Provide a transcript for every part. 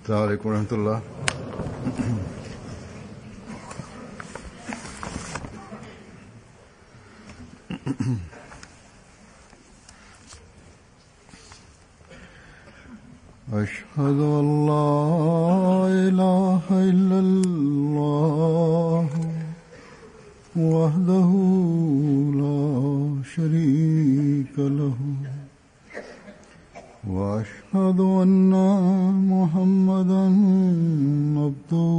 السلام عليكم ورحمة الله. أشهد أن لا إله إلا الله وحده لا شريك له وأشهد أن محمدا عبده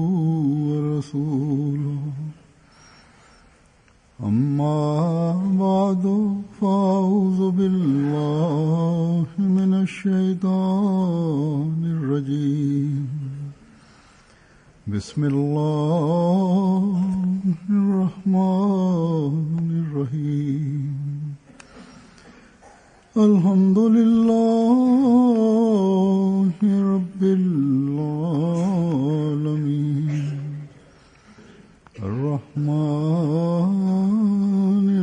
ورسوله أما بعد فأعوذ بالله من الشيطان الرجيم بسم الله الرحمن الرحيم الحمد لله رب العالمين الرحمن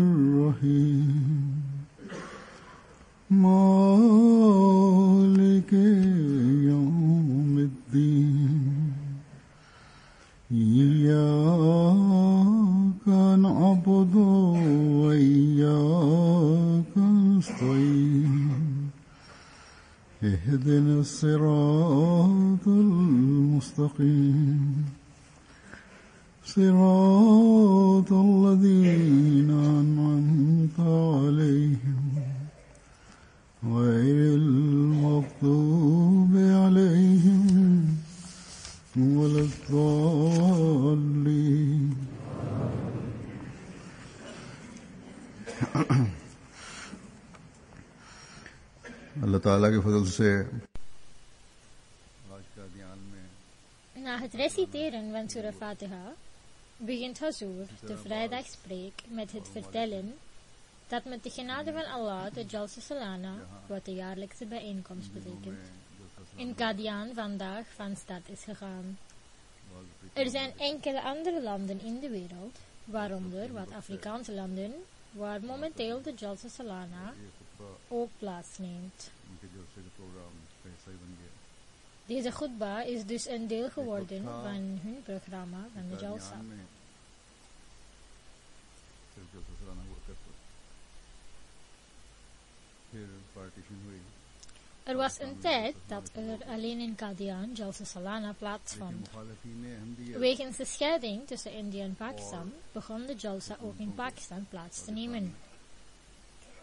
الرحيم مالك يوم الدين إياك نعبد وإياك نستعين اهدنا الصراط المستقيم صراط الذين أنعمت عليهم غير المغضوب عليهم ولا الضالين. Allah Ta'ala ke fadl se na het reciteren van Surah Fatiha begint Hazur de vrijdagspreek met het vertellen dat met de genade van Allah de Jalsa Salana, wat de jaarlijkse bijeenkomst betekent, in Qadian vandaag van start is gegaan. Er zijn enkele andere landen in de wereld, waaronder wat Afrikaanse landen, waar momenteel de Jalsa Salana ook plaatsneemt. Deze khutba is dus een deel geworden van hun programma van de Jalsa. Er was een tijd dat er alleen in Qadian Jalsa Salana plaatsvond. Wegens de scheiding tussen India en Pakistan begon de Jalsa ook in Pakistan plaats te nemen.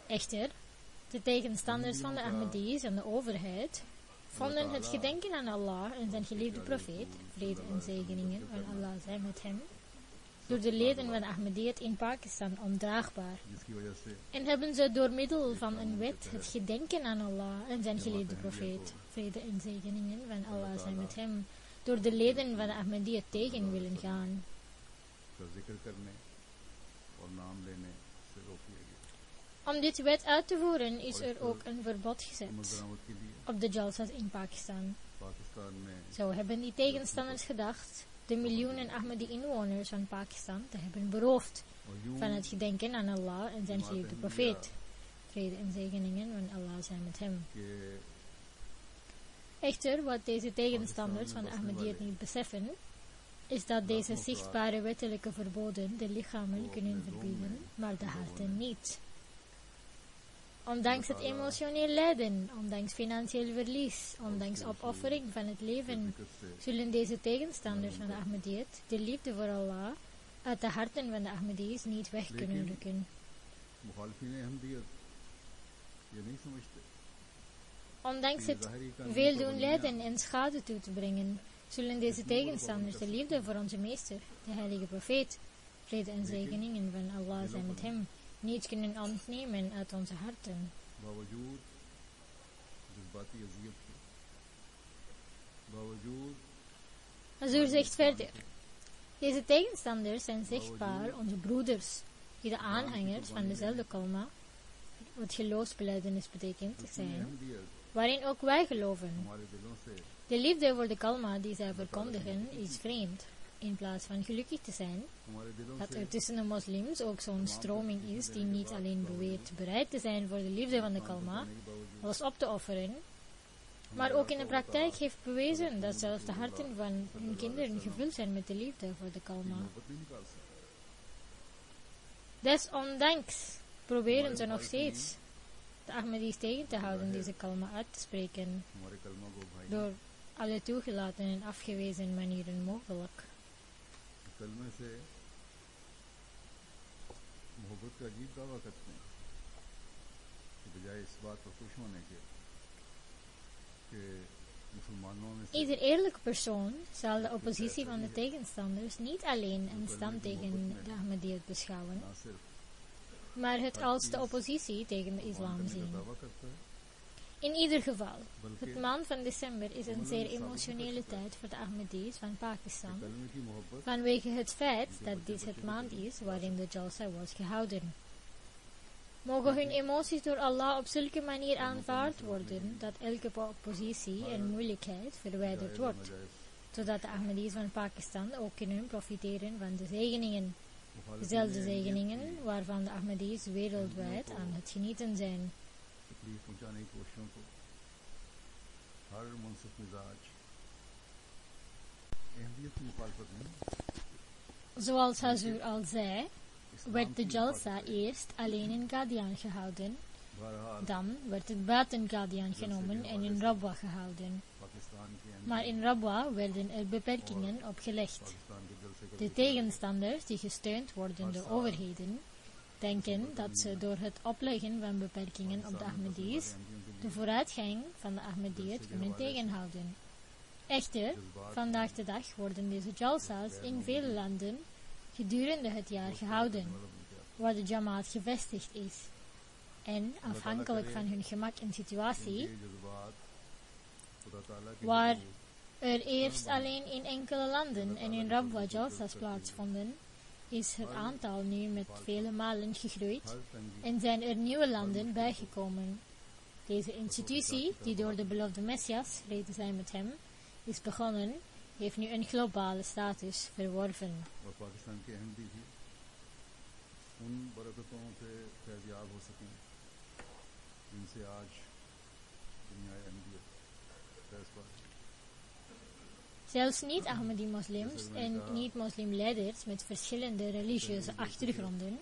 Echter, de tegenstanders van de Ahmadis en de overheid vonden het gedenken aan Allah en zijn geliefde profeet, vrede en zegeningen van Allah zijn met hem, door de leden van de Ahmadiyyat in Pakistan ondraagbaar. En hebben ze door middel van een wet het gedenken aan Allah en zijn geliefde profeet, vrede en zegeningen van Allah zijn met hem, door de leden van de Ahmadiyyat tegen willen gaan. Om dit wet uit te voeren is er ook een verbod gezet op de Jalsa's in Pakistan. Zo hebben die tegenstanders gedacht de miljoenen Ahmadi-inwoners van Pakistan te hebben beroofd van het gedenken aan Allah en zijn geliefde profeet. Vrede en zegeningen van Allah zijn met hem. Echter, wat deze tegenstanders van de Ahmadiyyat niet beseffen, is dat deze zichtbare wettelijke verboden de lichamen kunnen verbieden, maar de harten niet. Ondanks het emotioneel lijden, ondanks financieel verlies, ondanks opoffering van het leven, zullen deze tegenstanders van de Ahmadiyyat de liefde voor Allah uit de harten van de Ahmadis niet weg kunnen rukken. Ondanks het veel doen lijden en schade toe te brengen, zullen deze tegenstanders de liefde voor onze meester, de heilige profeet, vrede en zegeningen van Allah zijn met hem, niet kunnen ontnemen uit onze harten. Hazur zegt verder, deze tegenstanders zijn zichtbaar onze broeders, die de aanhangers van dezelfde kalma, wat geloofsbelijdenis betekent, zijn, waarin ook wij geloven. De liefde voor de kalma die zij verkondigen is vreemd. In plaats van gelukkig te zijn, dat er tussen de moslims ook zo'n stroming is die niet alleen beweert bereid te zijn voor de liefde van de kalma, alles op te offeren, Maar ook in de praktijk heeft bewezen dat zelfs de harten van hun kinderen gevuld zijn met de liefde voor de kalma. मोहब्बत नहीं निकाल सकते। Desondanks proberen ze nog steeds de Ahmadis tegen te houden deze kalma uit te spreken हमारे कलमा को भाई door alle toegelaten en afgewezen manieren mogelijk. कलमे से मोहब्बत का अजीब दावा करते हैं कि बजाय इस बात पर खुश होने के कि मुसलमानों में से Ieder eerlijke persoon zal de oppositie van de tegenstanders niet alleen een stand tegen de Ahmadiyyat beschouwen, ना सिर्फ maar het als de oppositie tegen de islam करने का zien. दावा करता है, In ieder geval, het maand van december is een zeer emotionele tijd voor de Ahmadis van Pakistan, कलमे की मोहब्बत vanwege het feit dat dit het maand is waarin de Jalsa was gehouden. Mogen hun emoties door Allah op zulke manier aanvaard worden dat elke oppositie en moeilijkheid verwijderd wordt, zodat de Ahmadis van Pakistan ook kunnen profiteren van de zegeningen, dezelfde zegeningen waarvan de Ahmadis wereldwijd aan het genieten zijn. तकलीफ पहुंचाने की कोशिशों को हर मुनसिफ मिजाज अहमियत की मुखालफत नहीं, Zoals Hazur al zei, werd de Jalsa eerst alleen in Qadian gehouden, बहरहाल dan werd het buiten Qadian genomen en in Rabwa gehouden. Pakistan के Maar in Rabwa werden er beperkingen opgelegd. Pakistan के जलसे का De tegenstanders die gesteund worden door overheden, denken dat ze door het opleggen van beperkingen op de Ahmadis de vooruitgang van de Ahmadiyyat kunnen tegenhouden. Echter, vandaag de dag worden deze jalsa's in vele landen gedurende het jaar gehouden, waar de Jamaat gevestigd is. En afhankelijk van hun gemak en situatie, ये जज्बात खुदा ताला के waar er eerst alleen in enkele landen en in Rabwa jalsa's plaatsvonden, is het aantal nu met vele malen gegroeid हर तंगी en zijn er nieuwe landen bijgekomen. Deze institutie, die door de beloofde Messias, vrede zij met hem, is begonnen, heeft nu een globale status verworven. और पाकिस्तान के अहमदी भी उन बरकतों से फैज़याब हो सकें जिनसे आज दुनिया अहमदियत फैज़ पा रही है। Zelfs niet-Ahmadi-moslims en niet-moslimleiders met verschillende religieuze achtergronden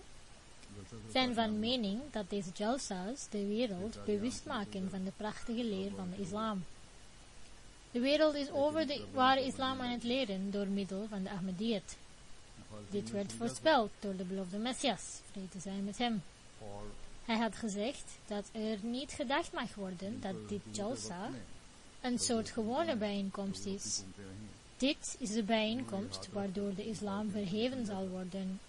zijn van mening dat deze jalsa's de wereld bewust maken van de prachtige leer van de islam. De wereld is over de ware islam aan het leren door middel van de Ahmadiyyat. Dit werd voorspeld door de beloofde Messias, vrede zij met hem. और Hij had gezegd dat er niet gedacht mag worden dat dit jalsa een soort gewone bijeenkomst is. घूमते रहीं Dit is de bijeenkomst waardoor de islam verheven zal worden.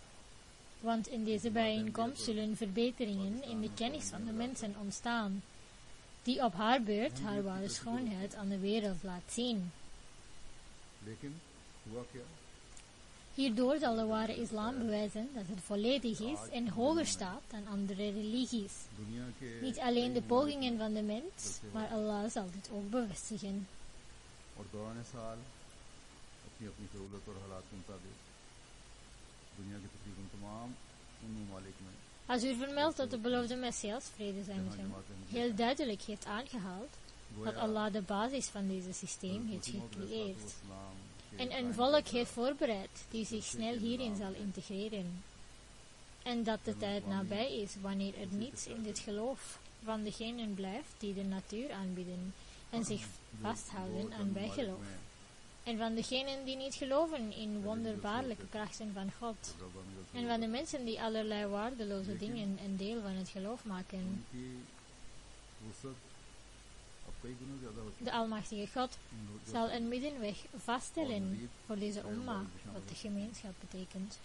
Want in deze bijeenkomst zullen verbeteringen in de kennis van de mensen ontstaan, die op haar beurt haar ware schoonheid aan de wereld laat zien. लेकिन हुआ क्या, Hierdoor zal de ware islam bewijzen dat het volledig is en hoger staat dan andere religies. दुनिया के Niet alleen de pogingen van de mens, maar Allah zal dit ook bevestigen. और दौरान साल अपनी अपनी सहूलत और हालात के मुताबिक दुनिया के तकरीबन तमाम उन ममालिक में Als u vermeldt dat de beloofde Messias, vrede zij met hem, heel duidelijk heeft aangehaald dat Allah de basis van deze systeem heeft gecreëerd Islam en een volk heeft voorbereid die zich snel hierin zal integreren. En dat de tijd nabij is wanneer er niets in dit geloof van degenen blijft die de natuur aanbieden en zich vasthouden aan bijgeloof. En van degenen die niet geloven in wonderbaarlijke krachten van God. En van de mensen die allerlei waardeloze dingen een deel van het geloof maken. की वसत अब कई गुना ज़्यादा हो चुकी De Almachtige God zal een middenweg vaststellen voor deze umma, wat de gemeenschap betekent.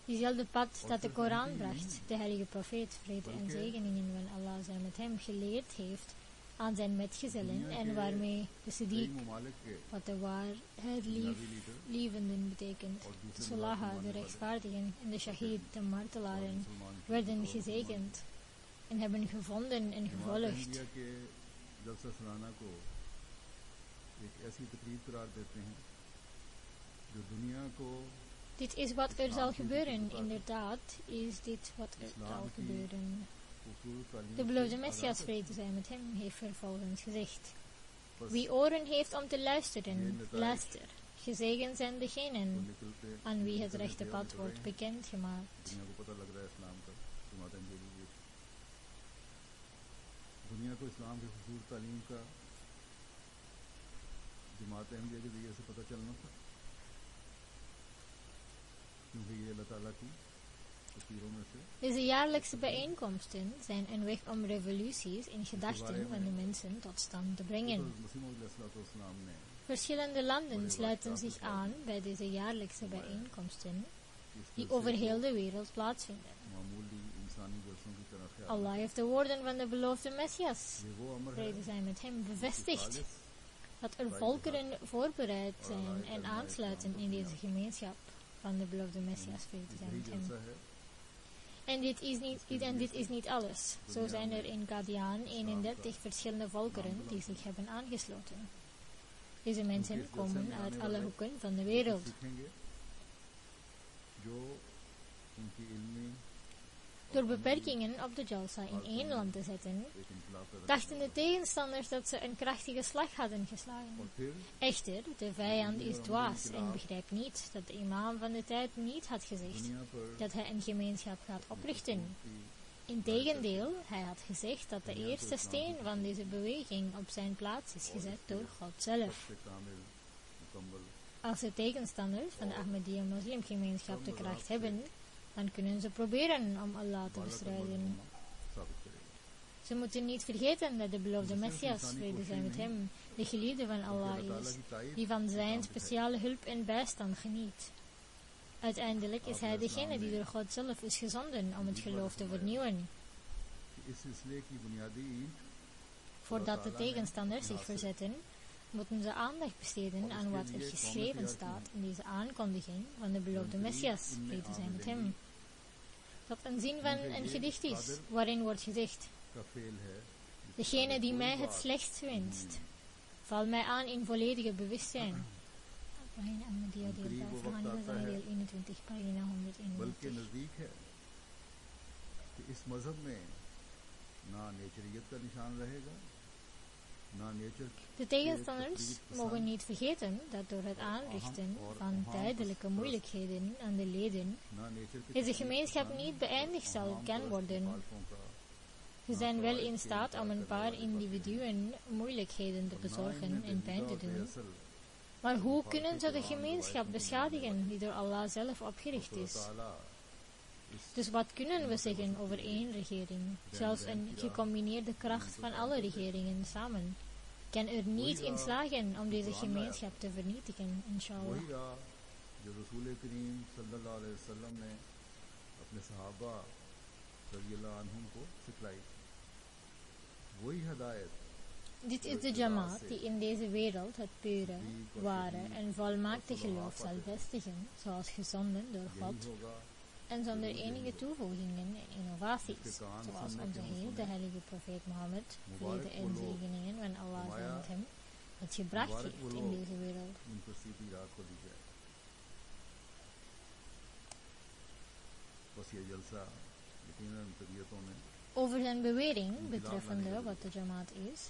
Diezelfde pad dat de Koran bracht, de heilige profeet, vrede en zegeningen van Allah zij met hem geleerd heeft aan zijn metgezellen en waarmee de कई Siddiq, ममालिक के wat de waarheid lievenden betekent, de Salaha, de rechtvaardigen en de Shahid, de martelaren, werden gezegend en hebben gevonden en gevolgd. India के जलसा सालाना को एक ऐसी तकरीब करार देते हैं जो दुनिया को Dit is wat er zal gebeuren, inderdaad is dit wat er zal gebeuren. खूबसूरत तालीम De beloofde Messias, vrede zij met hem, heeft vervolgens gezegd: Wie oren heeft om te luisteren, luister. Gezegend zijn degenen aan wie het rechte pad wordt bekendgemaakt. दुनिया को इस्लाम के हुजूर तालीम का जमात अहमदिया के ज़रिए से पता चलना था, क्योंकि ये अल्लाह ताला की तस्वीरों में से. Deze jaarlijkse bijeenkomsten zijn een weg om revoluties in gedachten van de mensen tot stand te brengen. Verschillende landen sluiten zich aan bij deze jaarlijkse bijeenkomsten die over heel de wereld plaatsvinden. Allah heeft de woorden van de beloofde Messias, vrede zij met hem, bevestigd dat er volkeren voorbereid zijn en aansluiten in deze gemeenschap van de beloofde Messias, vrede zij met hem. En dit is niet alles. Zo zijn er in Qadian 31 verschillende volkeren die zich hebben aangesloten. Deze mensen komen uit alle hoeken van de wereld. Door beperkingen op de Jalsa in één land te zetten, dachten de tegenstanders dat ze een krachtige slag hadden geslagen. Echter, de vijand is dwaas en begrijpt niet dat de imam van de tijd niet had gezegd dat hij een gemeenschap gaat oprichten. Integendeel, hij had gezegd dat de eerste steen van deze beweging op zijn plaats is gezet door God zelf. Als de tegenstanders van de Ahmadiyya moslimgemeenschap de kracht hebben, dan kunnen ze proberen om Allah te bestrijden. Ze moeten niet vergeten dat de beloofde Messias, vrede zij met hem, de geliefde van Allah is, die van zijn speciale hulp en bijstand geniet. Uiteindelijk is hij degene die door God zelf is gezonden om het geloof te vernieuwen. Voordat de tegenstanders zich verzetten, moeten ze aandacht besteden aan wat er geschreven staat in deze aankondiging van de beloofde Messias, vrede zij met hem. Dat een zin van een gedicht is, waarin wordt gezegd: degene die mij het slechtst wenst, val mij aan in volledige bewustzijn. Ahmadiyya deel 21, pagina 131. De tegenstanders mogen niet vergeten dat door het aanrichten van tijdelijke moeilijkheden aan de leden deze gemeenschap niet beëindigd zal kan worden. Ze zijn wel in staat om een paar individuen moeilijkheden te bezorgen en pijn te doen. Maar hoe kunnen ze de gemeenschap beschadigen die door Allah zelf opgericht is? Dus wat kunnen we zeggen over één regering? Zelfs een gecombineerde kracht van alle regeringen samen kan er niet in slagen om deze gemeenschap te vernietigen, inshallah. Dit is de Jamaat die in deze wereld het pure, ware en volmaakte geloof zal vestigen, zoals gezonden door God, en zonder enige toevoegingen en innovaties, zoals onze Heer, de heilige profeet Mohammed, vrede en zegeningen van Allah zijn met hem, het gebracht heeft in deze wereld. Over zijn bewering betreffende wat de Jamaat is,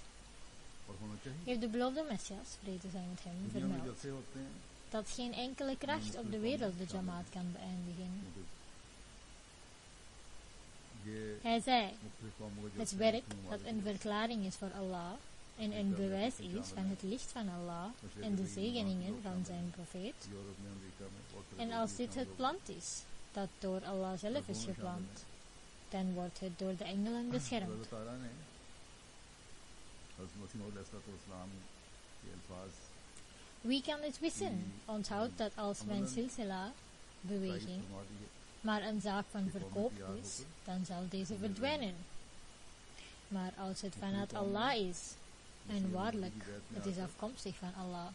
heeft de beloofde Messias, vrede zij met hem, vermeld dat geen enkele kracht op de wereld de Jamaat kan beëindigen. Hij zei, het werk dat een verklaring is voor Allah en een bewijs is van het licht van Allah en de zegeningen van zijn profeet. En als dit het plant is, dat door Allah zelf is geplant, dan wordt het door de engelen beschermd. Wie kan dit wissen? Onthoud dat als mijn silsila beweging maar een zaak van verkoop is, dan zal deze verdwijnen. Maar als het vanuit Allah is, en waarlijk, het is afkomstig van Allah,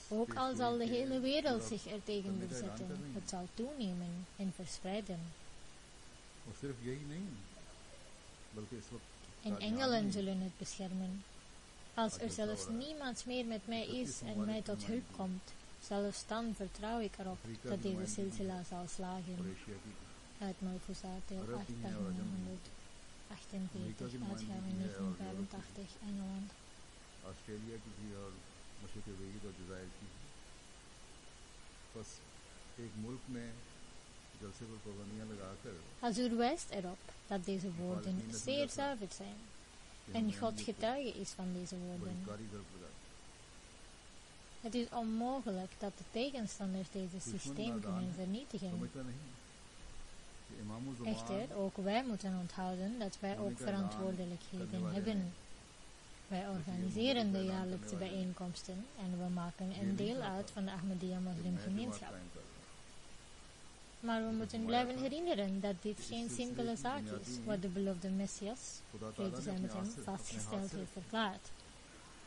ook al zal de hele wereld zich er tegen verzetten, het zal toenemen en verspreiden. En engelen zullen het beschermen. Als er zelfs niemand meer met mij is en mij tot hulp komt, zelfs dan vertrouw ik erop dat deze silsila zal slagen. Uit Malfuzat, deel 8, pagina 148, uitgave 1985, Engeland. Australia की थी और मशरक़ वईद और जज़ायर की थी। बस एक मुल्क में जलसे पर पाबंदियाँ लगाकर Als u wijst erop dat deze woorden zeer zuiver zijn en God getuige is van deze woorden. Het is onmogelijk dat de tegenstanders deze systeem kunnen vernietigen. Echter, ook wij moeten onthouden dat wij ook verantwoordelijkheden hebben. Wij organiseren de jaarlijkse bijeenkomsten en we maken een deel uit van de Ahmadiyya moslimgemeenschap. Maar we moeten blijven herinneren dat dit geen simpele zaak is, wat de beloofde Messias, vrede zij met hem, vastgesteld heeft verklaard.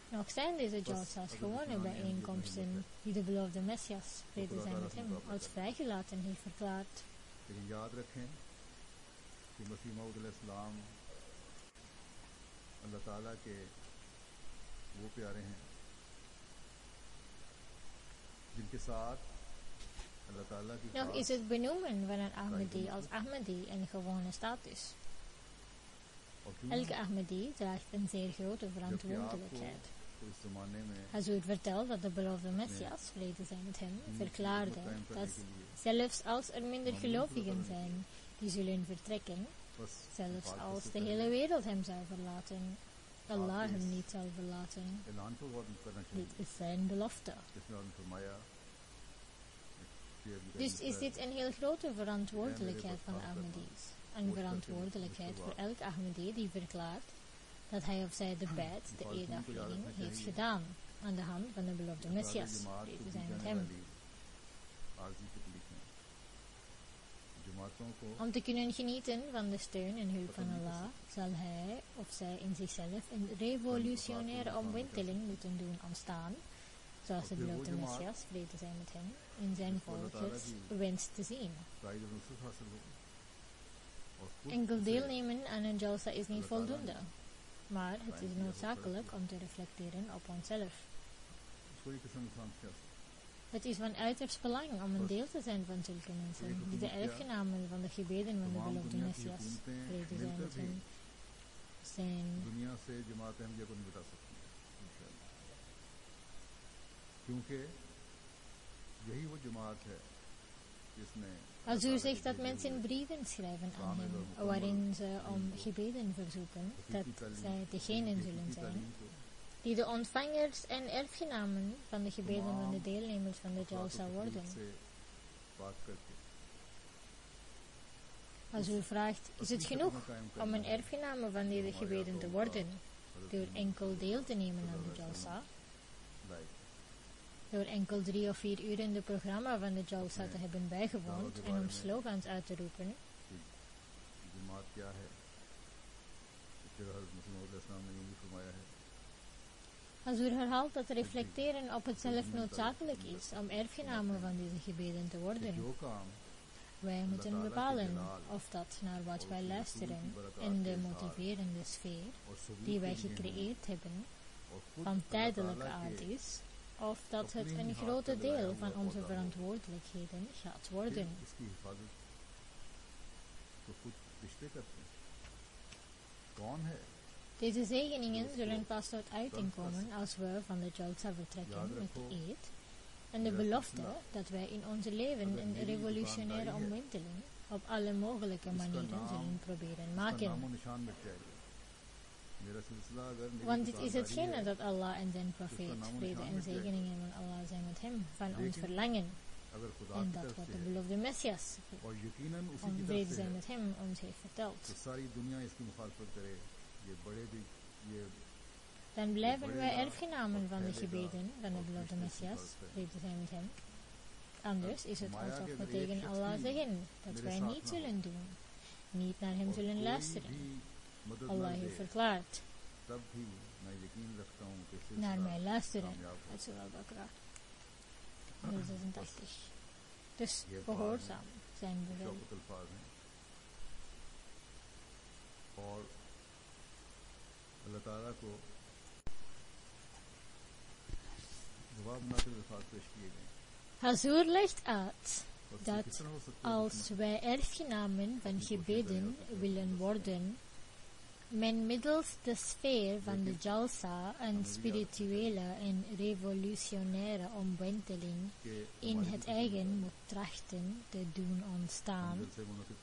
Nog zijn deze jalsa's gewone bijeenkomsten die de beloofde Messias, vrede zij met hem, als vrijgelaten heeft verklaard. Allah Ta'ala ke वो प्यारे हैं जिनके साथ Allah Ta'ala की Nog is het benoemen van een Ahmadi als Ahmadi een gewone status. Elke Ahmadi draagt een zeer grote verantwoordelijkheid. Als u het vertelt dat de beloofde Messias, vrede zij met hem, verklaarde dat zelfs als er minder gelovigen zijn die zullen vertrekken, zelfs als de hele wereld hem zou verlaten, Allah hem niet zal verlaten. Dit is zijn belofte. Dus is dit een heel grote verantwoordelijkheid van de Ahmadis. Een verantwoordelijkheid voor elk Ahmadi die verklaart dat hij of zij de beit, de eedaflegging, heeft gedaan aan de hand van de beloofde Messias, vrede zij met hem. Om te kunnen genieten van de steun en hulp van Allah, zal hij of zij in zichzelf een revolutionaire omwenteling moeten doen ontstaan, zoals de beloofde Messias, vrede zij met hem, in zijn volgers wenst te zien. Enkel deelnemen aan een jalsa is niet voldoende, maar het is noodzakelijk om te reflecteren op onszelf. Het is van uiterst belang om een deel te zijn van zulke mensen, die de erfgenamen van de gebeden van de beloofde Messias, vrede zij met hem, zijn. Als u zegt dat mensen brieven schrijven aan hem, waarin ze om gebeden verzoeken, dat zij degenen zullen zijn die de ontvangers en erfgenamen van de gebeden van de deelnemers van de jalsa worden. Als u vraagt, is het genoeg om een erfgename van deze gebeden te worden, door enkel deel te nemen aan de jalsa? Door enkel 3 of 4 uur in het programma van de jalsa te hebben bijgewoond en om slogans uit te roepen? Als u herhaalt dat reflecteren op het zelf noodzakelijk is om erfgenamen van deze gebeden te worden, wij moeten bepalen of dat naar wat wij luisteren in de motiverende sfeer die wij gecreëerd hebben van tijdelijke aard is, of dat het een grote deel van onze verantwoordelijkheden gaat worden. Deze zegeningen zullen pas tot uiting komen als we van de jalsa vertrekken met de eed en de belofte dat wij in ons leven een revolutionaire omwenteling op alle mogelijke manieren zullen proberen maken. Want dit is hetgene dat Allah en zijn profeet, vrede en zegeningen van Allah zijn met hem, van ons verlangen. En dat wat de beloofde Messias, om vrede zijn met hem, ons heeft verteld. Dan blijven wij erfgenamen van de gebeden van de beloofde Messias, vrede zijn met hem. Anders is het alsof we tegen Allah zeggen dat wij niet zullen doen, niet naar hem zullen luisteren. Allah heeft verklaard, naar mij luisteren, uit Surah Al-Baqarah 186. Dus gehoorzaam zijn we wel. Hazur legt uit dat als wij erfgenamen van gebeden willen worden, men middels de sfeer van de Jalsa een spirituele en revolutionaire omwenteling in het eigen moet trachten te doen ontstaan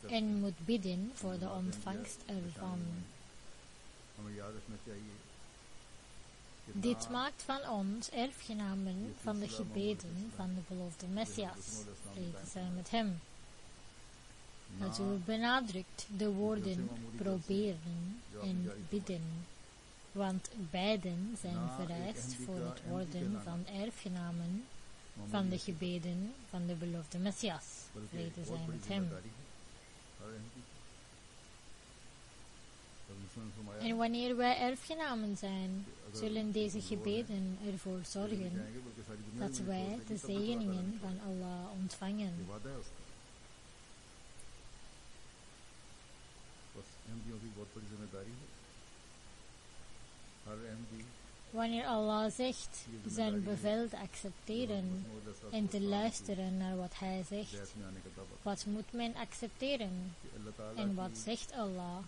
en moet bidden voor de ontvangst ervan. Dit maakt van ons erfgenamen van de gebeden van de beloofde Messias, vrede zij met hem. Hazur benadrukt de woorden proberen en bidden, want beiden zijn vereist voor het worden van erfgenamen van de gebeden van de beloofde Messias, vrede zij met hem. En wanneer wij erfgenamen zijn, zullen deze gebeden ervoor zorgen dat wij de zegeningen van Allah ontvangen. Wanneer Allah zegt zijn bevel te accepteren en te luisteren naar wat hij zegt, wat moet men accepteren en wat zegt Allah?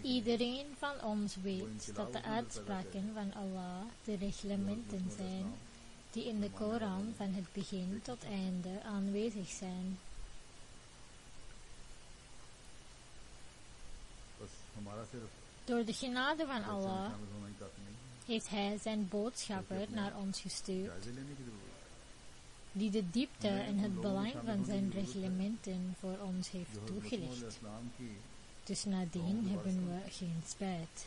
Iedereen van ons weet dat de uitspraken van Allah de reglementen zijn die in de Koran van het begin tot einde aanwezig zijn. Door de genade van Allah heeft hij zijn boodschapper naar ons gestuurd, die de diepte en het belang van zijn reglementen voor ons heeft toegelicht. Dus nadien hebben we geen spijt.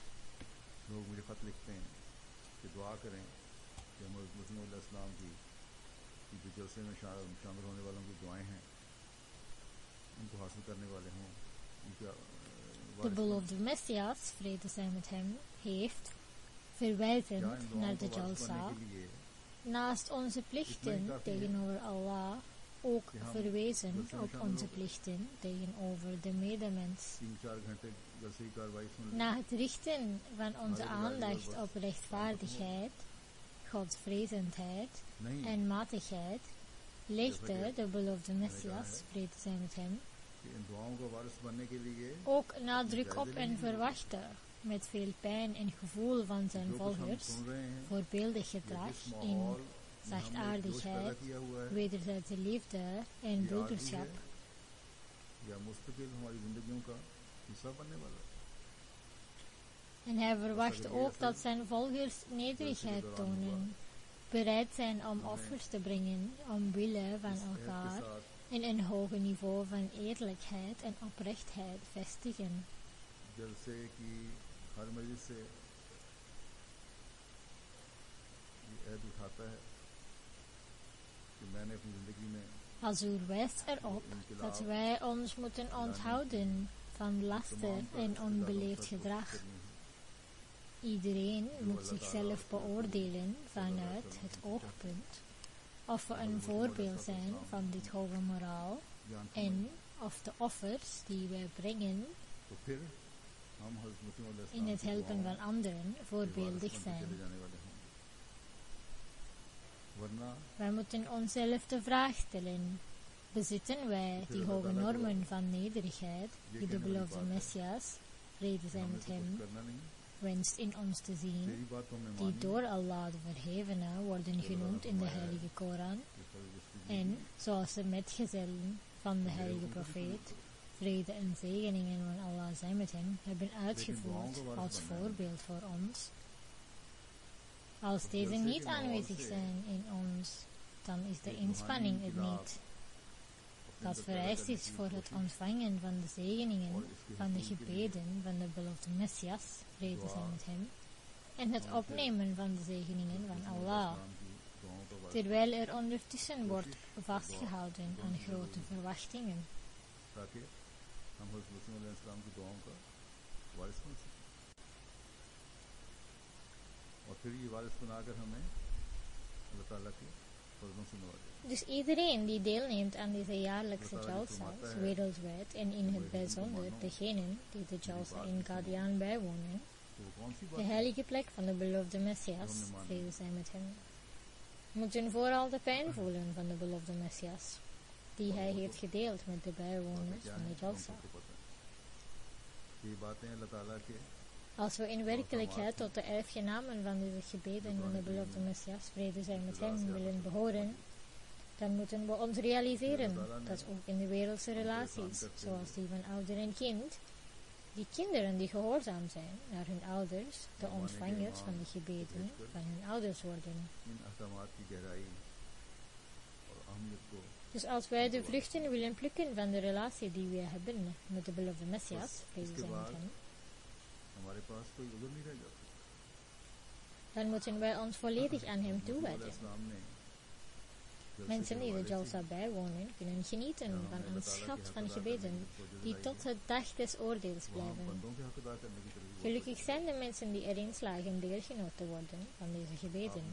De beloofde Messias, vrede zij met hem, heeft, verwijzend naar de Jalsa, naast onze plichten tegenover Allah, ook verwezen op onze plichten tegenover de medemens. Na het richten van onze aandacht op rechtvaardigheid, godsvrezendheid en matigheid, legde de beloofde Messias, vrede zij met hem, ook nadruk op en verwachtte met veel pijn en gevoel van zijn volgers voorbeeldig gedrag in zachtaardigheid, wederzijdse liefde en broederschap. En hij verwachtte ook dat zijn volgers nederigheid tonen, bereid zijn om offers te brengen omwille van elkaar en een hoger niveau van eerlijkheid en oprechtheid vestigen. Hazur wijst erop dat wij ons moeten onthouden van laster en onbeleefd gedrag. Iedereen moet zichzelf beoordelen vanuit het oogpunt of we een voorbeeld zijn van dit hoge moraal en of de offers die wij brengen in het helpen van anderen voorbeeldig zijn. Wij moeten onszelf de vraag stellen: bezitten wij die hoge normen van nederigheid die de beloofde Messias, vrede zij met hem, wenst in ons te zien, die door Allah de Verhevene worden genoemd in de Heilige Koran, en zoals de metgezellen van de Heilige Profeet, vrede en zegeningen van Allah zij met hem, hebben uitgevoerd als voorbeeld voor ons. Als deze niet aanwezig zijn in ons, dan is de inspanning er niet. Dat vereist is voor het ontvangen van de zegeningen van de gebeden van de beloofde Messias, vrede zij met hem, en het opnemen van de zegeningen van Allah, terwijl er ondertussen wordt vastgehouden aan grote verwachtingen. Dus iedereen die deelneemt aan deze jaarlijkse Jalsa's wereldwijd en in het bijzonder degenen die de Jalsa in Qadian bijwonen, de heilige plek van de beloofde Messias, vrede zij met hem, moeten vooral de pijn voelen van de beloofde Messias, die hij heeft gedeeld met de bijwoners van de Jalsa. Als we in werkelijkheid tot de 11 namen van deze gebeden van de beloofde Messias, vrede zij met hem, willen behoren, dan moeten we ons realiseren dat ook in de wereldse relaties, zoals die van ouder en kind, die kinderen die gehoorzaam zijn naar hun ouders, de ontvangers van de gebeden van hun ouders worden. Dus als wij de vruchten willen plukken van de relatie die we hebben met de beloofde Messias, vrede zij met hem, dan moeten wij ons volledig aan hem toewijden. Mensen die de Jalsa bijwonen, kunnen genieten van een schat van gebeden die tot het dag des oordeels blijven. Gelukkig zijn de mensen die erin slagen deelgenoot te worden van deze gebeden.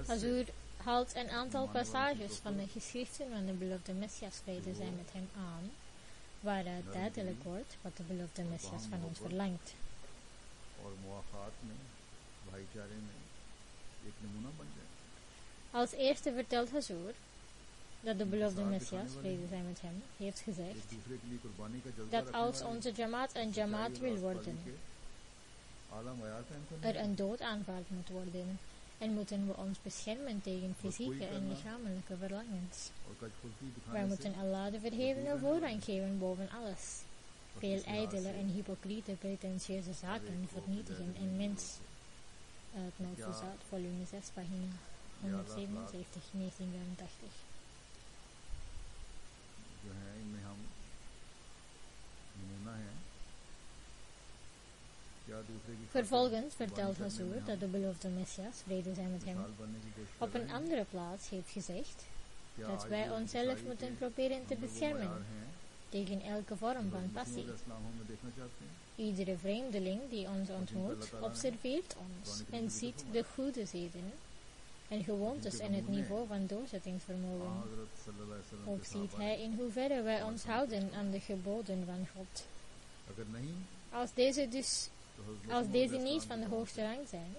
Hazur haalt een aantal passages van de geschriften van de beloofde Messias, vrede zij met hem, aan, waaruit duidelijk wordt wat de beloofde Messias van ons verlangt. Als eerste vertelt Hazur dat de beloofde Messias, vrede zij met hem, heeft gezegd dat als onze Jamaat een Jamaat wil worden, er een doodaanval moet worden en moeten we ons beschermen tegen fysieke en lichamelijke verlangens. Wij moeten Allah de verhevene voorrang geven boven alles. Veel ijdele en hypocriete pretentieuze zaken vernietigen en mens. Uit Malfuzat, volume 6, pagina 177, 1985. Vervolgens vertelt Hazur dat de beloofde Messias, vrede zij met hem, op een andere plaats heeft gezegd dat wij onszelf moeten proberen te beschermen tegen elke vorm van passie. Iedere vreemdeling die ons ontmoet, observeert ons en ziet de goede zeden en gewoontes en het niveau van doorzettingsvermogen. Ook ziet hij in hoeverre wij ons houden aan de geboden van God. Als deze niet van de hoogste rang zijn,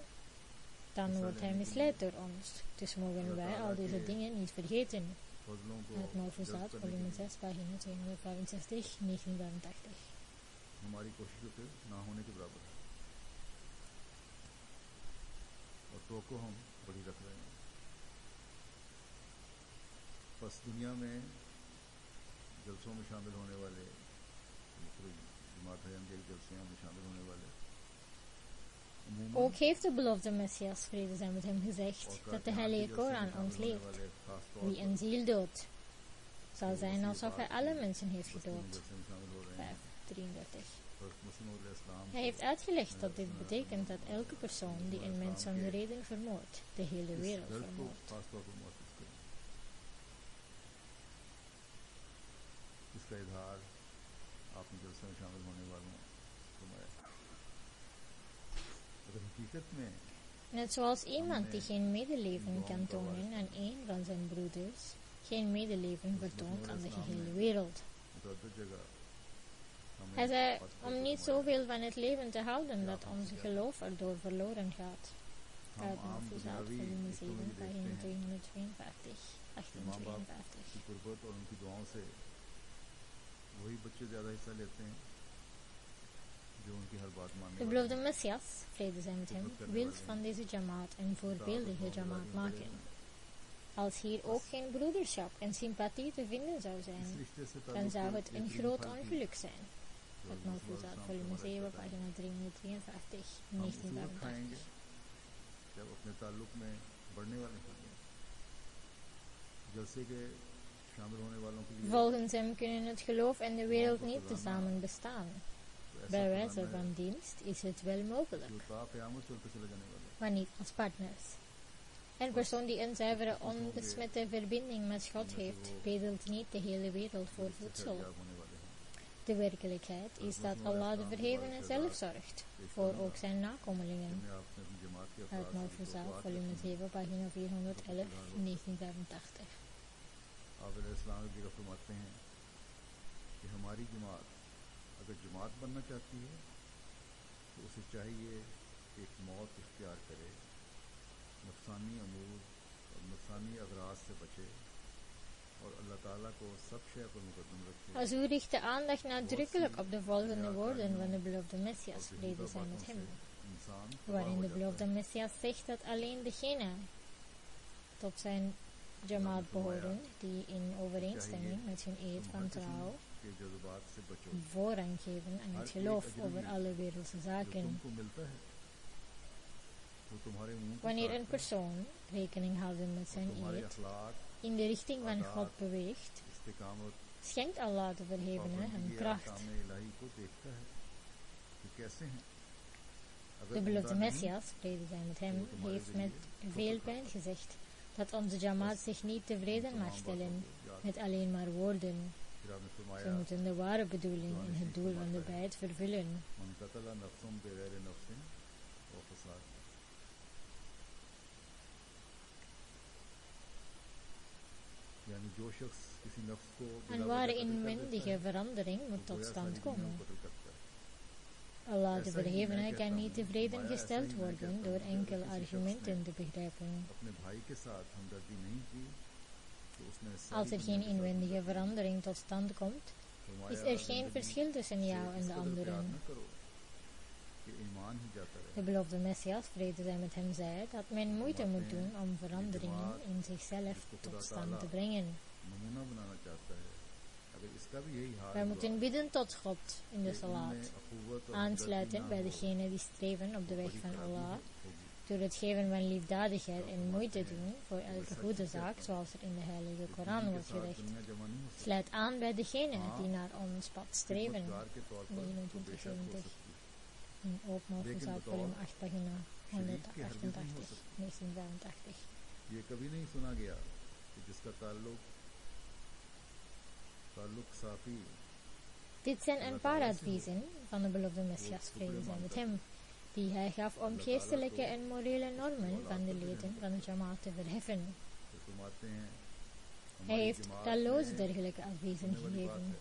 dan wordt hij misleid door ons. Dus mogen wij al deze dingen niet vergeten. Uit Malfuzat, volume 6, pagina 265, 1985. बस दुनिया में जलसों में शामिल होने वाले जमात अहमदिया के जलसों में शामिल होने वाले Ook heeft de beloofde Messias, vrede zij met hem, gezegd dat de Heilige Koran ons leert. Wie een ziel doodt, zal zijn alsof hij alle mensen heeft gedood. 5:33. Hij heeft uitgelegd dat dit betekent dat elke persoon die een mens zonder reden vermoordt, de hele wereld vermoordt. इसका इजहार आपने जलसे में शामिल होने वालों को अगर हकीकत में Net zoals iemand die geen medeleven kan tonen aan een van zijn broeders, geen medeleven vertoont aan de gehele wereld. Hij zei om niet zoveel van het leven te houden dat onze geloof erdoor verloren gaat. Uit Malfuzat, volume 7, pagina 352, 1852. De beloofde Messias, vrede zij met hem, wil van deze Jamaat een voorbeeldige Jamaat maken. Als hier ook geen broederschap en sympathie te vinden zou zijn, dan zou het een groot ongeluk zijn. Het Malfuzat, volume 7, pagina 353, 1985. Volgens hem kunnen het geloof en de wereld niet tezamen bestaan. Bij wijze van dienst is het wel mogelijk, maar niet als partners. Een persoon die een zuivere, onbesmette verbinding met God heeft, bedelt niet de hele wereld voor voedsel. De werkelijkheid is dat Allah de Verhevene zelf zorgt voor ook zijn nakomelingen. Uit Malfuzat, volume 7, pagina 411, 1985. आप अलैहिस्सलाम की फरमाते हैं कि हमारी जमात अगर जमात बनना चाहती है तो उसे चाहिए एक मौत इख्तियार करे, नफसानी अमूर और नफसानी अगराज से बचे और अल्लाह ताला को सब शय पर मुकद्दम रखे. Als u richt de aandacht nadrukkelijk op de volgende woorden van de beloofde Messias, vrede zij met hem, waarin de beloofde Messias zegt dat alleen degene tot zijn Jamaat behoren die in overeenstemming met hun eed van trouw voorrang geven aan het geloof over alle wereldse zaken. Wanneer een persoon rekening houden met zijn eed in de richting van God beweegt, schenkt Allah de Verhevene hem kracht. De beloofde Messias, vrede zij met hem, heeft met veel pijn gezegd dat onze Jamaat zich niet tevreden mag stellen met alleen maar woorden. Ze moeten de ware bedoeling en het doel van de bei'at vervullen. Een ware inwendige verandering moet tot stand komen. Allah de Verhevene kan niet tevreden gesteld worden door enkele argumenten te begrijpen. Als er geen inwendige verandering tot stand komt, is er geen verschil tussen jou en de anderen. De beloofde Messias, vrede zij met hem, zei dat men moeite moet doen om veranderingen in zichzelf tot stand te brengen. Wij moeten bidden tot God in de salat, aansluiten bij degenen die streven op de weg van Allah, door het geven van liefdadigheid en moeite doen voor elke goede zaak, zoals er in de heilige Koran wordt gezegd. Sluit aan bij degenen die naar ons pad streven. 2970. In Open Zaad, volume 8, pagina 188, 1985. Dit zijn een paar adviezen van de beloofde Messias, vrede zij met hem, die hij gaf om geestelijke en morele normen van de leden van de Jamaat te verheffen. Hij heeft talloze dergelijke adviezen gegeven.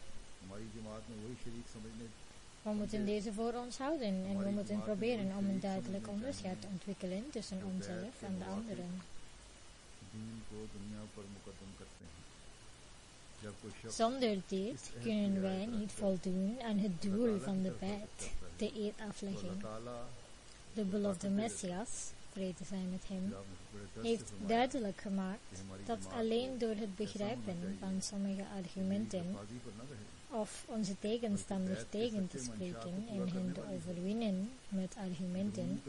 We moeten deze voor ons houden en we moeten proberen om een duidelijk onderscheid te ontwikkelen tussen onszelf en de anderen. Zonder dit kunnen wij niet voldoen aan het doel van de bei'at, de eed afleggen. De beloofde Messias, vrede zij met hem, heeft duidelijk gemaakt dat alleen door het begrijpen van sommige argumenten of onze tegenstanders tegen te spreken en hen te overwinnen met argumenten,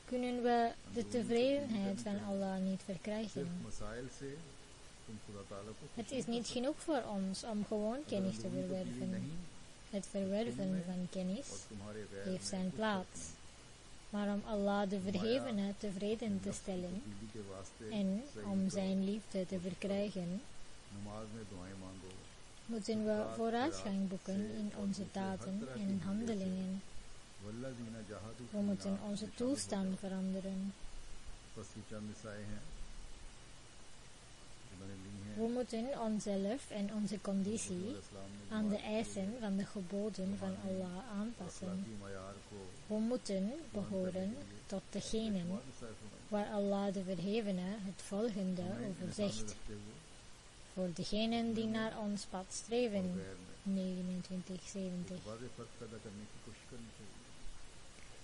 kunnen we de tevredenheid van Allah niet verkrijgen. Het is niet genoeg voor ons om gewoon kennis te verwerven. Het verwerven van kennis heeft zijn plaats. Maar om Allah de Verhevene tevreden te stellen en om zijn liefde te verkrijgen, moeten we vooruitgang boeken in onze daden en handelingen. We moeten onze toestand veranderen. We moeten onszelf en onze conditie aan de eisen van de geboden van Allah aanpassen. We moeten behoren tot degenen waar Allah de Verhevene het volgende over zegt. Voor degenen die naar ons pad streven. 2970.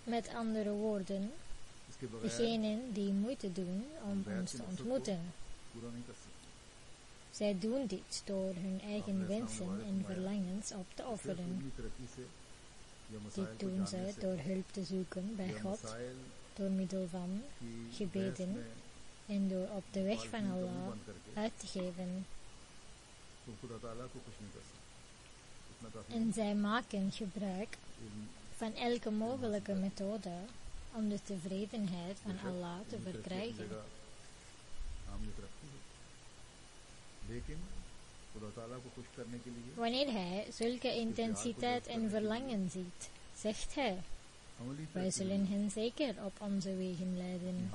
Met andere woorden, degenen die moeite doen om ons te ontmoeten. Zij doen dit door hun eigen wensen en verlangens op te offeren. Dit doen zij door hulp te zoeken bij God, door middel van gebeden en door op de weg van Allah uit te geven. En zij maken gebruik van elke mogelijke methode om de tevredenheid van Allah te verkrijgen. Wanneer hij zulke intensiteit en verlangen ziet, zegt hij: wij zullen hen zeker op onze wegen leiden.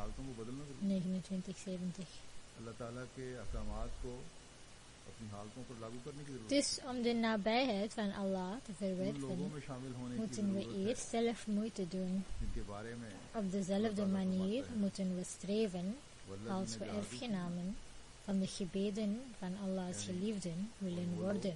2970. Dus om de nabijheid van Allah te verwerven, moeten we eerst zelf moeite doen. Op dezelfde manier moeten we streven als we erfgenamen van de gebeden van Allah's geliefden willen worden.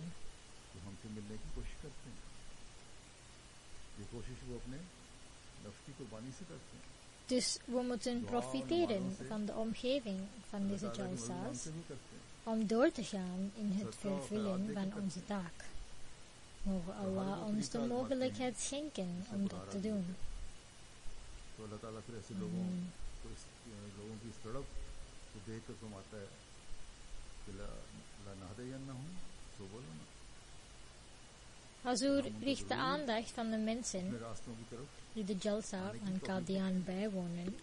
Dus we moeten profiteren van de omgeving van deze jalsa's om door te gaan in het vervullen van onze taak. Mogen Allah ons de mogelijkheid schenken om dat te doen. Hazur richt de aandacht van de mensen die de jalsa van Qadian bijwonen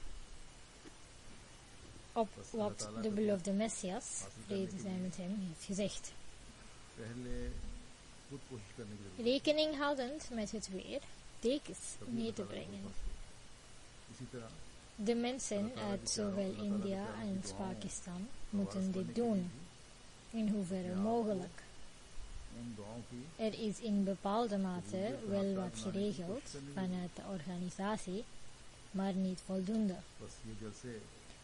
op wat de beloofde Messias, vrede zij met hem, heeft gezegd. Rekening houdend met het weer, dekens mee te brengen. De mensen uit zowel India als Pakistan moeten dit doen, in hoeverre mogelijk. Er is in bepaalde mate wel wat geregeld vanuit de organisatie, maar niet voldoende.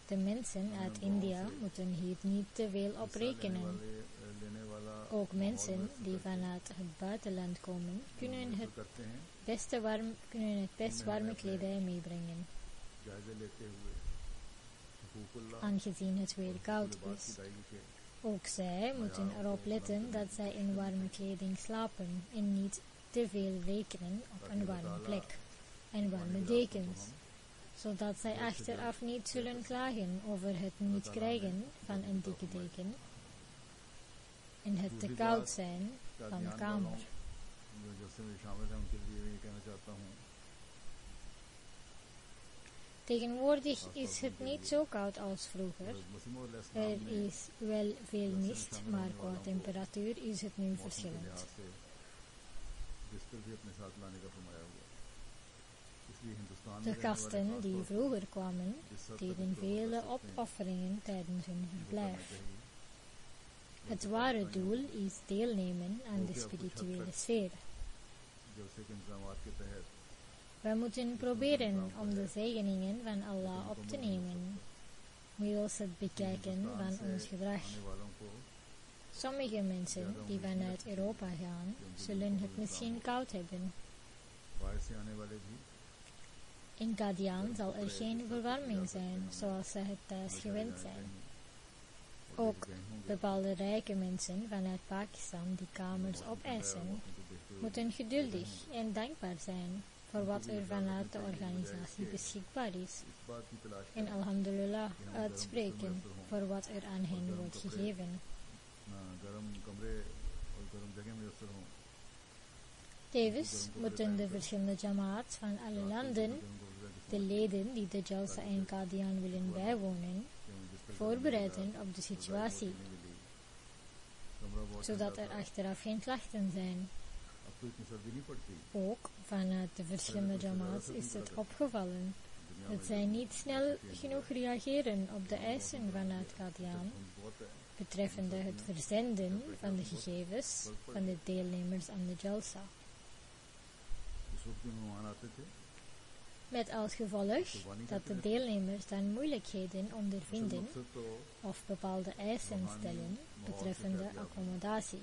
De mensen uit India moeten hier niet te veel op rekenen. Ook mensen die vanuit het buitenland komen, kunnen het best warme kledij meebrengen. Aangezien het weer koud is. Ook zij moeten erop letten dat zij in warme kleding slapen en niet te veel rekenen op een warme plek en warme dekens, zodat zij achteraf niet zullen klagen over het niet krijgen van een dikke deken en het te koud zijn van de kamer. Tegenwoordig is het niet zo koud als vroeger. Er is wel veel mist, maar qua temperatuur is het nu verschillend. De gasten die vroeger kwamen, deden vele opofferingen tijdens hun verblijf. Het ware doel is deelnemen aan de spirituele sfeer. Wij moeten proberen om de zegeningen van Allah op te nemen, middels het bekijken van ons gedrag. Sommige mensen die vanuit Europa gaan, zullen het misschien koud hebben. In Qadian zal er geen verwarming zijn, zoals ze het thuis gewend zijn. Ook bepaalde rijke mensen vanuit Pakistan die kamers opeisen, moeten geduldig en dankbaar zijn voor wat er vanuit de organisatie beschikbaar is. En alhamdulillah uitspreken voor wat er aan hen wordt gegeven. Tevens moeten de verschillende jamaats van alle landen, de leden die de jalsa in Qadian willen bijwonen, voorbereiden op de situatie, zodat er achteraf geen klachten zijn. Ook vanuit de verschillende jamaats is het opgevallen dat zij niet snel genoeg reageren op de eisen vanuit Qadian betreffende het verzenden van de gegevens van de deelnemers aan de jalsa. Met als gevolg dat de deelnemers dan moeilijkheden ondervinden of bepaalde eisen stellen betreffende accommodatie.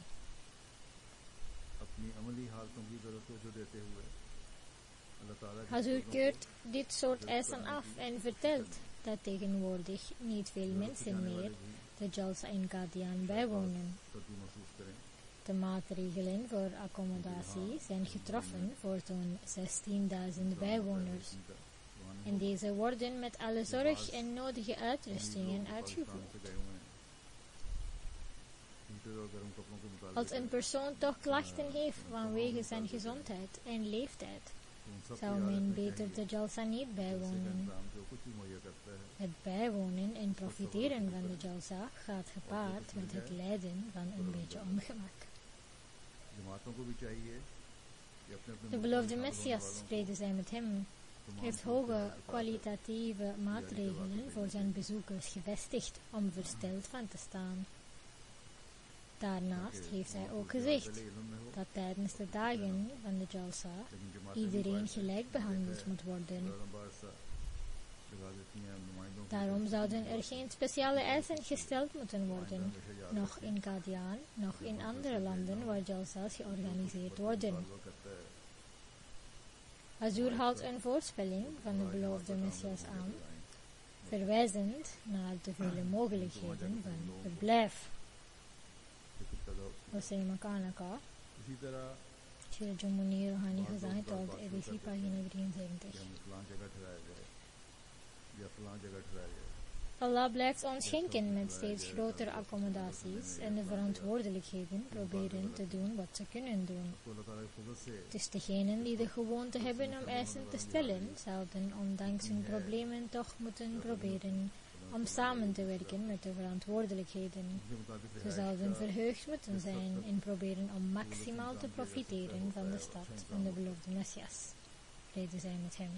Hazur keurt dit soort eisen af en vertelt dat tegenwoordig niet veel mensen meer de jalsa in Qadian bijwonen. De maatregelen voor accommodatie zijn getroffen voor zo'n 16.000 bijwoners en deze worden met alle zorg en nodige uitrustingen uitgevoerd. Als een persoon toch klachten heeft vanwege zijn gezondheid en leeftijd, zou men beter de jalsa niet bijwonen. Het bijwonen en profiteren van de jalsa gaat gepaard met het lijden van een beetje ongemak. De beloofde Messias, vrede zij met hem, heeft hoge kwalitatieve maatregelen voor zijn bezoekers gevestigd om versteld van te staan. Daarnaast heeft hij ook gezegd dat tijdens de dagen van de Jalsa iedereen gelijk behandeld moet worden. Daarom zouden er geen speciale eisen gesteld moeten worden, nog in Qadian, nog in andere landen waar Jalsa's georganiseerd worden. Hazur haalt een voorspelling van de beloofde Messias aan, verwijzend naar de vele mogelijkheden van verblijf. Vasai मकान का शेर जो मुनीर रूहानी खजाने तौर पर ABC pagina 73. Allah blijft ons schenken met steeds grotere accommodaties en de verantwoordelijkheden proberen te doen wat ze kunnen doen. Dus degenen die de gewoonte hebben om eisen te stellen, zouden ondanks hun problemen toch moeten proberen om samen te werken met de verantwoordelijkheden. Ze zouden verheugd moeten zijn en proberen om maximaal te profiteren van de stad van de beloofde Messias. Vrede zij met hem.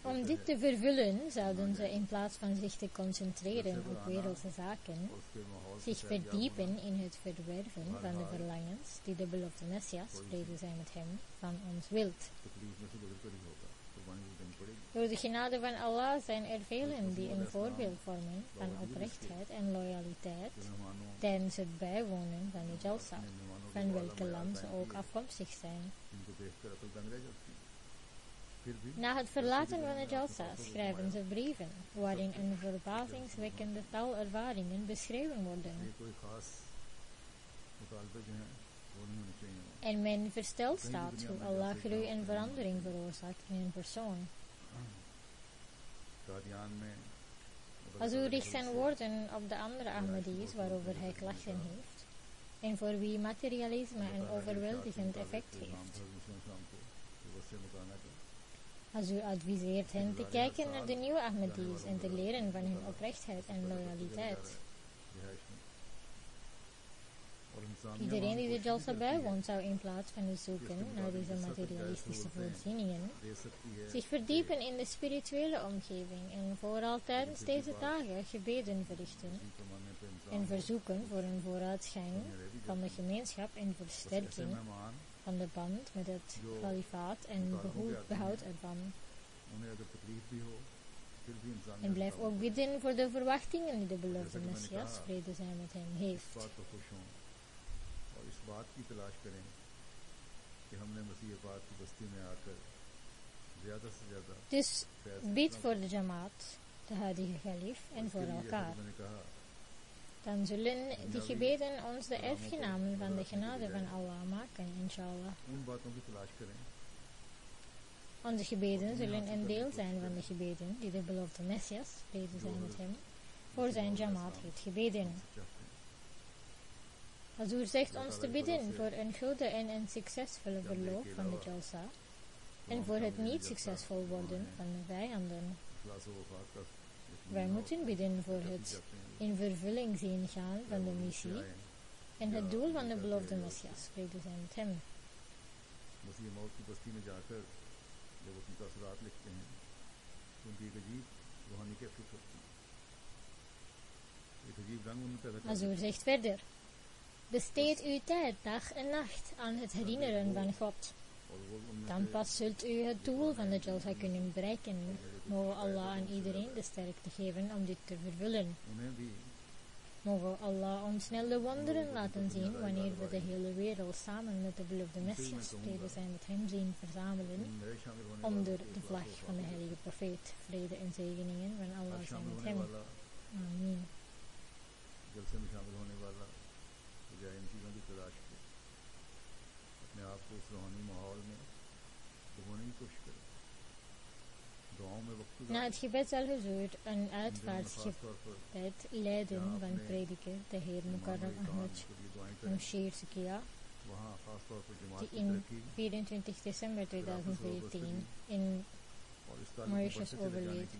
Om dit te vervullen zouden ze in plaats van zich te concentreren op wereldse zaken, zich verdiepen in het verwerven van de verlangens die de beloofde Messias, vrede zij met hem, van ons wilt. Door de genade van Allah zijn er velen die een voorbeeld vormen van oprechtheid en loyaliteit tijdens het bijwonen van de Jalsa, van welke land ze ook afkomstig zijn. Na het verlaten van de Jalsa schrijven ze brieven, waarin een verbazingwekkende tal ervaringen beschreven worden. En men versteld staat hoe Allah groei en verandering veroorzaakt in een persoon. Hazur richt zijn woorden op de andere Ahmadis waarover hij klachten heeft, en voor wie materialisme een overweldigend effect heeft. Hazur adviseert hen te kijken naar de nieuwe Ahmadis en te leren van hun oprechtheid en loyaliteit. Iedereen die de Jalsa bijwoont zou in plaats van het zoeken naar deze materialistische voorzieningen zich verdiepen in de spirituele omgeving en vooral tijdens deze dagen gebeden verrichten en verzoeken voor een vooruitgang van de gemeenschap en versterking van de band met het kalifaat en behoud ervan. En blijf ook bidden voor de verwachtingen die de beloofde Messias, vrede zij met hem, heeft. Dus bid voor de Jamaat, de huidige Khalif, en voor elkaar. Dan zullen die gebeden ons de erfgenamen van de genade van Allah maken, inshallah. Onze gebeden zullen een deel zijn van de gebeden die de beloofde Messias, vrede zij met hem, voor zijn Jamaat heeft gebeden. Hazur zegt ons te bidden voor een goede en een succesvolle verloop van de Jalsa en voor het niet succesvol worden van de vijanden. Wij moeten bidden voor het in vervulling zien gaan van de missie en het doel van de beloofde Messias, vrede zij met hem. Hazur zegt verder: besteed uw tijd dag en nacht aan het herinneren van God. Dan pas zult u het doel van de Jalsa kunnen bereiken. Mogen Allah aan iedereen de sterkte geven om dit te vervullen. Mogen Allah ons snel de wonderen laten zien wanneer we de hele wereld samen met de beloofde Messias, vrede zij met hem, zien verzamelen onder de vlag van de heilige profeet. Vrede en zegeningen van Allah zijn met hem. Amen. Na het gebed zal Hazur een uitvaartsgebed leiden van prediker, de heer Mukarram Ahmad Mshir Sikia, die in 24 december 2014 in Mauritius overleed.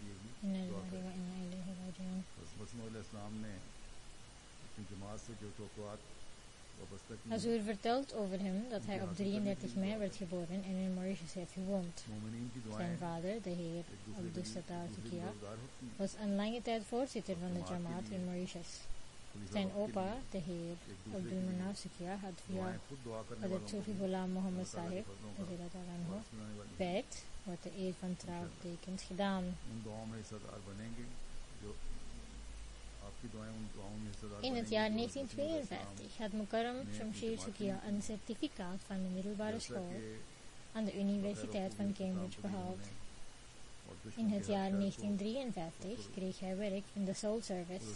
Hazur vertelt over hem dat hij op 33 mei werd geboren en in Mauritius heeft gewoond. Zijn vader, de heer Abdus Sattar Sukhia, was een lange tijd voorzitter van de Jamaat in Mauritius. Zijn opa, de heer Abdul Manaf Sukhia, had via Hazrat Sufi Ghulam Muhammad Sahib, Beit, wat de eed van trouw betekent, gedaan. In het jaar 1952 had Mukarram Shamsher Sukhia een certificaat van de middelbare school aan de Universiteit van Cambridge behaald. In het jaar 1953 kreeg hij werk in de Soul Service.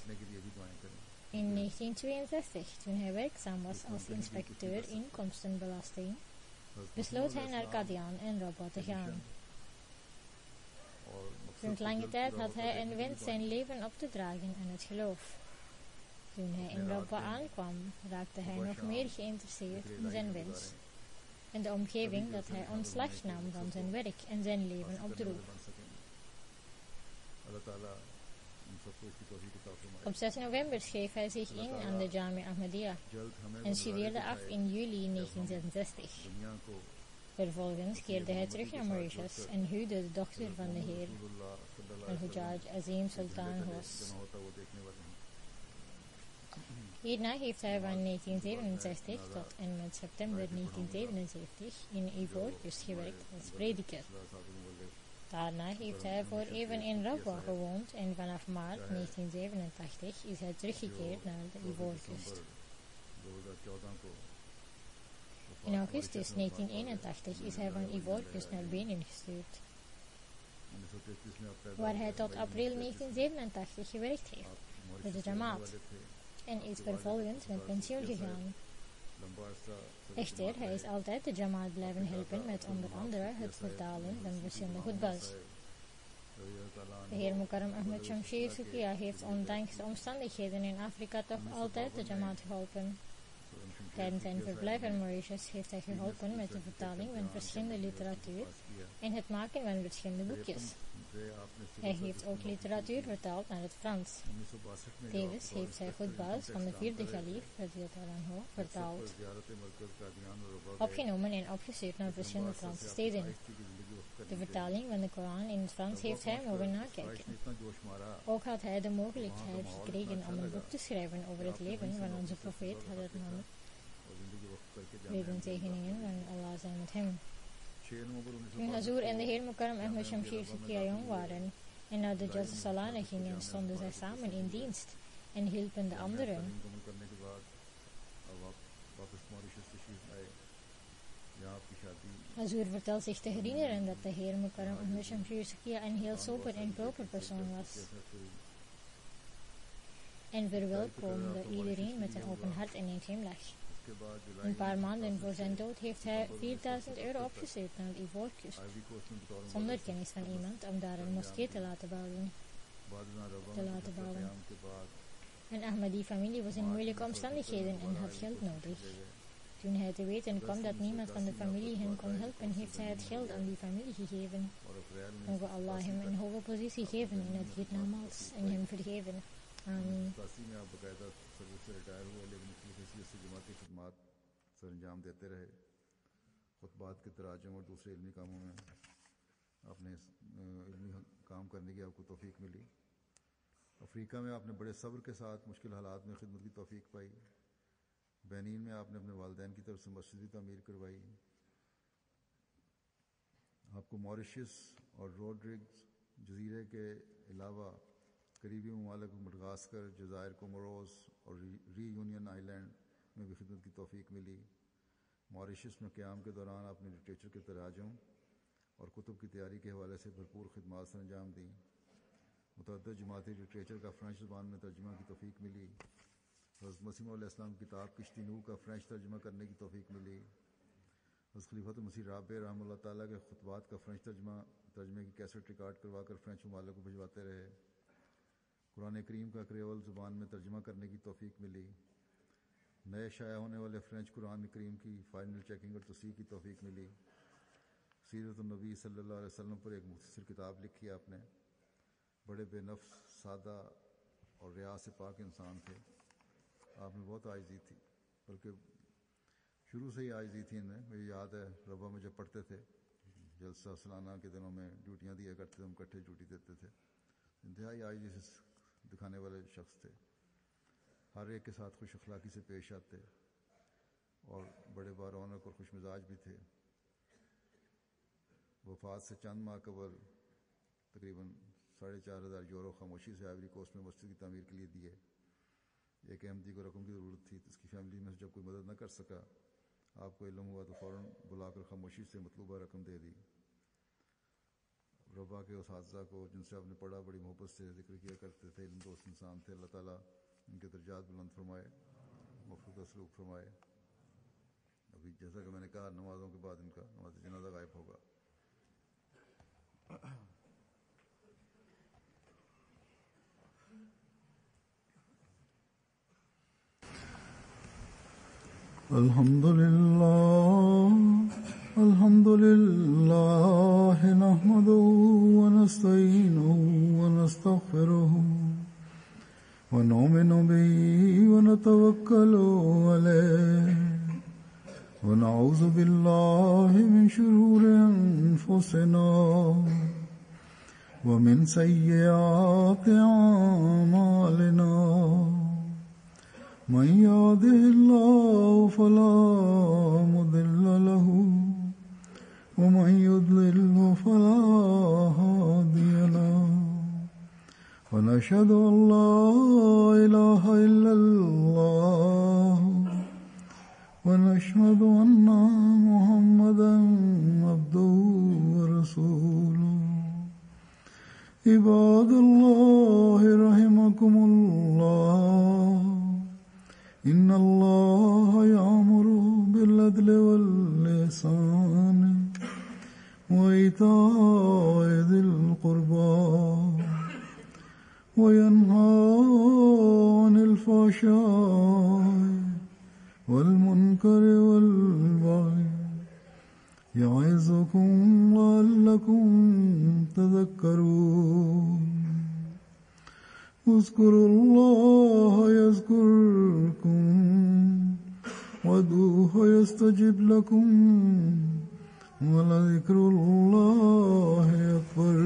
In 1962, toen hij werkzaam was als inspecteur inkomstenbelasting, besloot hij naar Qadian en Rabwa te gaan. Sinds lange tijd had hij een wens zijn leven op te dragen aan het geloof. Toen hij in Rabwa aankwam, raakte hij nog meer geïnteresseerd in zijn wens en de omgeving dat hij ontslag nam van zijn werk en zijn leven opdroeg. Op 6 november schreef hij zich in aan de Jamia Ahmadiyya en studeerde af in juli 1966. Vervolgens keerde hij terug naar Mauritius en huwde de dochter van de heer Al-Hujjaj Azim Sultan Hos. Hierna heeft hij van 1967 tot en met september 1977 in Ivoorkust gewerkt als prediker. Daarna heeft hij voor even in Rabwa gewoond en vanaf maart 1987 is hij teruggekeerd naar de Ivoorkust. In augustus 1981 is hij van Ivoorkust naar Benin gestuurd, waar hij tot april 1987 gewerkt heeft voor de Jamaat en is vervolgens met pensioen gegaan. Echter, hij is altijd de Jamaat blijven helpen met onder andere het vertalen van verschillende khutbas. De heer Mukarram Ahmad Shamsher Sukhia heeft ondanks de omstandigheden in Afrika toch altijd de Jamaat geholpen. Tijdens zijn verblijf in Mauritius heeft hij geholpen met de vertaling van verschillende literatuur en het maken van verschillende boekjes. Hij heeft ook literatuur vertaald naar het Frans. Tevens heeft hij khutbas van de vierde khalif vertaald, opgenomen en opgestuurd naar verschillende Franse steden. De vertaling van de Koran in het Frans heeft hij mogen nakijken. Ook had hij de mogelijkheid gekregen om een boek te schrijven over het leven van onze profeet Hazrat Mohammed. Levenzegeningen van Allah zijn met hem. Toen Hazur en de heer Mukarram Ahmad Shamsher Sukhia jong waren en naar de Jalsa Salana gingen, stonden zij samen in dienst en hielpen de anderen. Hazur vertelt zich te herinneren dat de heer Mukarram Ahmad Shamsher Sukhia een heel sober en proper persoon was en verwelkomde iedereen met een open hart en een glimlach. Een paar maanden voor zijn dood heeft hij €4000 opgestuurd naar de Ivoorkust, zonder kennis van iemand, om daar een moskee te laten bouwen. Een Ahmadi-familie was in moeilijke omstandigheden en had geld nodig. Toen hij te weten kwam dat niemand van de familie hen kon helpen, heeft hij het geld aan die familie gegeven. Moge Allah hem een hoge positie geven in het hiernamaals en hem vergeven. Amin. Sir अंजाम देते रहे खुतबात के तराजुम और दूसरे इल्मी कामों में आपने इल्मी काम करने की आपको तौफीक मिली। अफ्रीका में आपने बड़े सब्र के साथ मुश्किल हालात में खिदमत की तौफीक पाई। बेनीन में आपने अपने वालिदैन की तरफ से मस्जिद की तामीर करवाई। आपको मॉरिशस और रोड्रिग्स जजीरे के अलावा करीबी ममालिक मडगास्कर, जज़ायर, कोमोरोस और रीयूनियन आइलैंड में भी खिदमत की तौफीक मिली। मॉरिशस में क़याम के दौरान आपने लिटरेचर के तराजुम और कुतुब की तैयारी के हवाले से भरपूर खिदमात सर अंजाम दी। मुतअद्दिद जमाती लिटरेचर का फ़्रेंच ज़बान में तर्जुमा की तौफीक मिली। हज़रत मसीह मौद अलैहिस्सलाम की किताब किश्ती नूह का फ़्रेंच तर्जुमा करने की तौफीक मिली। हज़रत खलीफतुल मसीह राबे रहमतुल्लाह तआला के खुतबात का फ़्रेंच तर्जुमे की कैसेट रिकॉर्ड करवा कर फ़्रेंच ममालिक को भिजवाते रहे। कुरान करीम का क्रेओल ज़ुबान में तर्जुमा करने की तौफीक मिली। नए शाया होने वाले फ़्रेंच कुरान करीम की फ़ाइनल चेकिंग और तस्दीक की तौफीक मिली। सीरत नबी सल्लल्लाहु अलैहि वसल्लम पर एक मुख्तसर किताब लिखी आपने। बड़े बेनफ्स, सादा और रिया से पाक इंसान थे। आपने बहुत आजिज़ी थी। بلکہ شروع سے ہی عاجزی تھی انہیں. مجھے یاد ہے ربا میں جب پڑھتے تھے جلسہ سالانہ کے دنوں میں ڈیوٹیاں دیا کرتے تھے, ہم اکٹھے ڈیوٹی دیتے تھے. انتہائی عاجزی سے دکھانے والے شخص تھے, ہر ایک کے ساتھ خوش اخلاقی سے پیش آتے اور بڑے بارونق اور خوش مزاج بھی تھے. وفات سے چند ماہ قبل تقریباً 4,500 یورو خاموشی سے آئیوری کوسٹ میں مسجد کی تعمیر کے لیے دیے. ایک احمدی کو رقم کی ضرورت تھی, تو اس کی فیملی میں سے جب کوئی مدد نہ کر سکا, آپ کو علم ہوا تو فوراً بلا کر خاموشی سے مطلوبہ رقم دے دی. ربا کے اساتذہ کو جن سے آپ نے پڑھا بڑی محبت سے ذکر کیا کرتے تھے. علم دوست انسان تھے. اللہ تعالیٰ ان کے درجات بلند فرمائے, مغفرت و سلوک فرمائے. ابھی جیسا کہ میں نے کہا نمازوں کے بعد ان کا نماز جنازہ غائب ہوگا. الحمد لله نحمده ونستعينه ونستغفره ونؤمن به ونتوكل عليه ونعوذ بالله من شرور أنفسنا ومن سيئات أعمالنا. من يهده الله فلا مضل له ومن يضلل فلا هادي له. ونشهد أن لا إله إلا الله ونشهد أن محمدا عبده ورسوله. عباد الله رحمكم الله, إن الله يأمر بالعدل والإحسان وإيتاء ذي القربى وينهى عن الفحشاء والمنكر والبغي يعظكم لعلكم تذكرون. اذكروا الله يذكركم وادعوه يستجب لكم ولذكر الله أكبر.